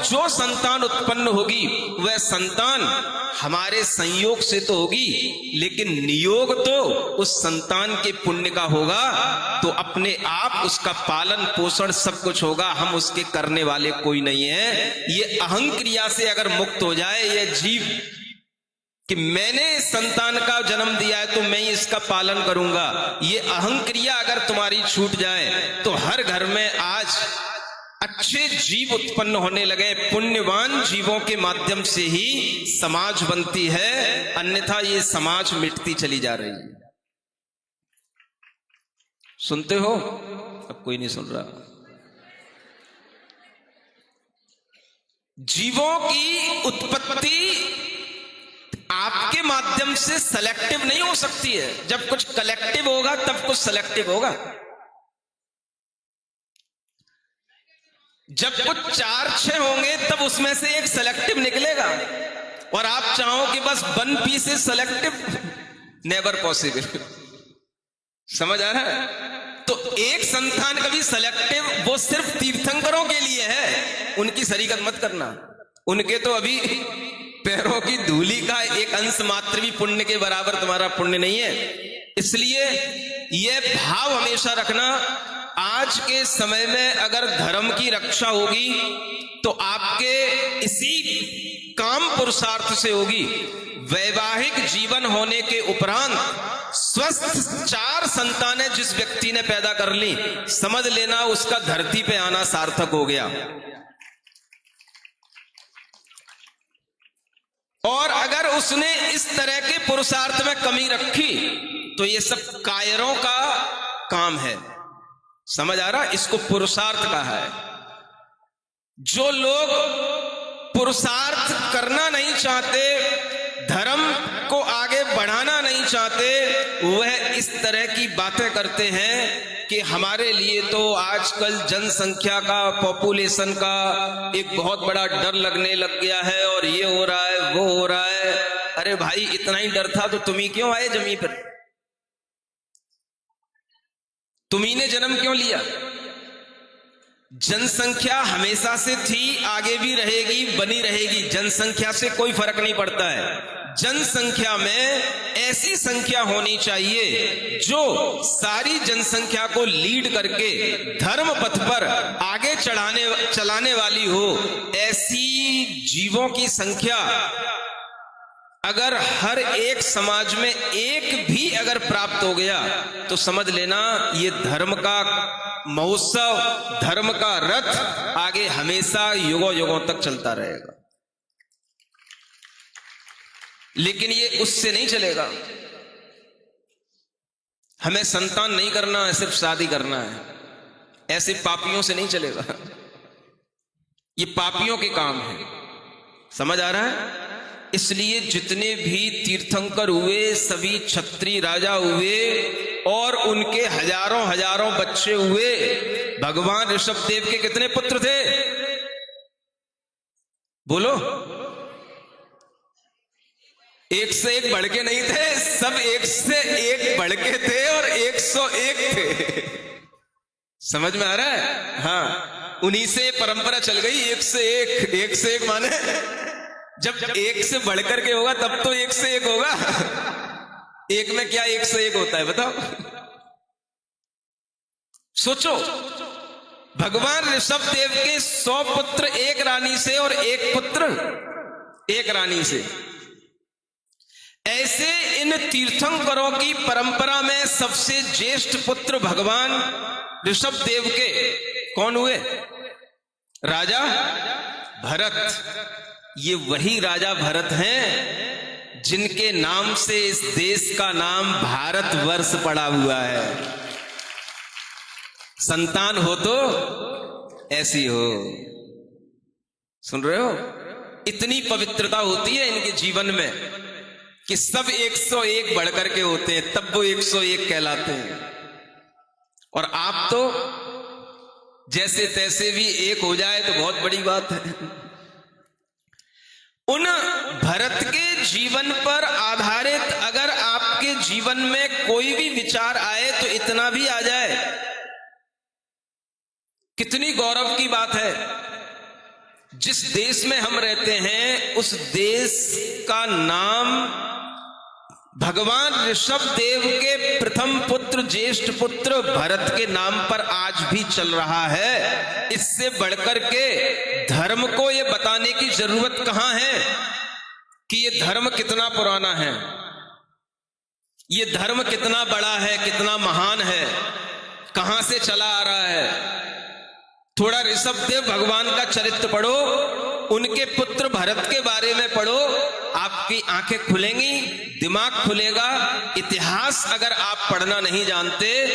जो संतान उत्पन्न होगी वह संतान हमारे संयोग से तो होगी, लेकिन नियोग तो उस संतान के पुण्य का होगा। तो अपने आप उसका पालन पोषण सब कुछ होगा, हम उसके करने वाले कोई नहीं है। ये अहंक्रिया से अगर मुक्त हो जाए यह जीव कि मैंने इस संतान का जन्म दिया है तो मैं ही इसका पालन करूंगा, ये अहंक्रिया अगर तुम्हारी छूट जाए तो हर घर में आज अच्छे जीव उत्पन्न होने लगे। पुण्यवान जीवों के माध्यम से ही समाज बनती है, अन्यथा ये समाज मिटती चली जा रही है। सुनते हो? अब कोई नहीं सुन रहा। जीवों की उत्पत्ति आपके माध्यम से सेलेक्टिव नहीं हो सकती है। जब कुछ कलेक्टिव होगा तब कुछ सेलेक्टिव होगा। जब कुछ 4-6 होंगे तब उसमें से एक सेलेक्टिव निकलेगा, और आप चाहो कि बस 1 पीस सेलेक्टिव, नेवर पॉसिबल। समझ आ रहा है? तो एक संतान कभी सेलेक्टिव वो सिर्फ तीर्थंकरों के लिए है, उनकी शरीकत मत करना। उनके तो अभी पैरों की धूली का एक अंश मात्र भी पुण्य के बराबर तुम्हारा पुण्य नहीं है। इसलिए यह भाव हमेशा रखना, आज के समय में अगर धर्म की रक्षा होगी तो आपके इसी काम पुरुषार्थ से होगी। वैवाहिक जीवन होने के उपरांत स्वस्थ 4 संतानें जिस व्यक्ति ने पैदा कर ली, समझ लेना उसका धरती पे आना सार्थक हो गया। और अगर उसने इस तरह के पुरुषार्थ में कमी रखी तो ये सब कायरों का काम है। समझ आ रहा? इसको पुरुषार्थ कहा है। जो लोग पुरुषार्थ करना नहीं चाहते, धर्म को आगे बढ़ाना नहीं चाहते, वह इस तरह की बातें करते हैं कि हमारे लिए तो आजकल जनसंख्या का, पॉपुलेशन का एक बहुत बड़ा डर लगने लग गया है, और ये हो रहा है वो हो रहा है। अरे भाई, इतना ही डर था तो तुम ही क्यों आए जमीन पर? तुम्ही ने जन्म क्यों लिया? जनसंख्या हमेशा से थी, आगे भी रहेगी, बनी रहेगी। जनसंख्या से कोई फर्क नहीं पड़ता है। जनसंख्या में ऐसी संख्या होनी चाहिए जो सारी जनसंख्या को लीड करके धर्म पथ पर आगे चलाने वाली हो। ऐसी जीवों की संख्या अगर हर एक समाज में एक भी अगर प्राप्त हो गया तो समझ लेना ये धर्म का महोत्सव, धर्म का रथ आगे हमेशा युगों युगों तक चलता रहेगा। लेकिन ये उससे नहीं चलेगा। हमें संतान नहीं करना है, सिर्फ शादी करना है, ऐसे पापियों से नहीं चलेगा। ये पापियों के काम है। समझ आ रहा है? इसलिए जितने भी तीर्थंकर हुए, सभी क्षत्रिय राजा हुए और उनके हजारों हजारों बच्चे हुए। भगवान ऋषभ देव के कितने पुत्र थे? बोलो। एक से एक बढ़ के नहीं थे, सब एक से एक बढ़ के थे और 101 थे। समझ में आ रहा है? हाँ, उन्हीं से परंपरा चल गई। एक से एक माने जब एक से बढ़कर के होगा तब तो एक से एक होगा। एक में क्या एक से एक होता है बताओ? सोचो, भगवान ऋषभ देव के 100 पुत्र एक रानी से और एक पुत्र एक रानी से। ऐसे इन तीर्थंकरों की परंपरा में सबसे ज्येष्ठ पुत्र भगवान ऋषभ देव के कौन हुए? राजा भरत। ये वही राजा भरत हैं जिनके नाम से इस देश का नाम भारतवर्ष पड़ा हुआ है। संतान हो तो ऐसी हो। सुन रहे हो? इतनी पवित्रता होती है इनके जीवन में कि सब 101 बढ़कर के होते हैं, तब वो 101 कहलाते हैं। और आप तो जैसे तैसे भी एक हो जाए तो बहुत बड़ी बात है। उन भरत के जीवन पर आधारित अगर आपके जीवन में कोई भी विचार आए तो इतना भी आ जाए, कितनी गौरव की बात है। जिस देश में हम रहते हैं उस देश का नाम भगवान ऋषभ देव के प्रथम पुत्र ज्येष्ठ पुत्र भरत के नाम पर आज भी चल रहा है। इससे बढ़कर के धर्म को यह बताने की जरूरत कहां है कि यह धर्म कितना पुराना है, यह धर्म कितना बड़ा है, कितना महान है, कहां से चला आ रहा है। थोड़ा ऋषभदेव भगवान का चरित्र पढ़ो, उनके पुत्र भरत के बारे में पढ़ो, आपकी आंखें खुलेंगी, दिमाग खुलेगा। इतिहास अगर आप पढ़ना नहीं जानते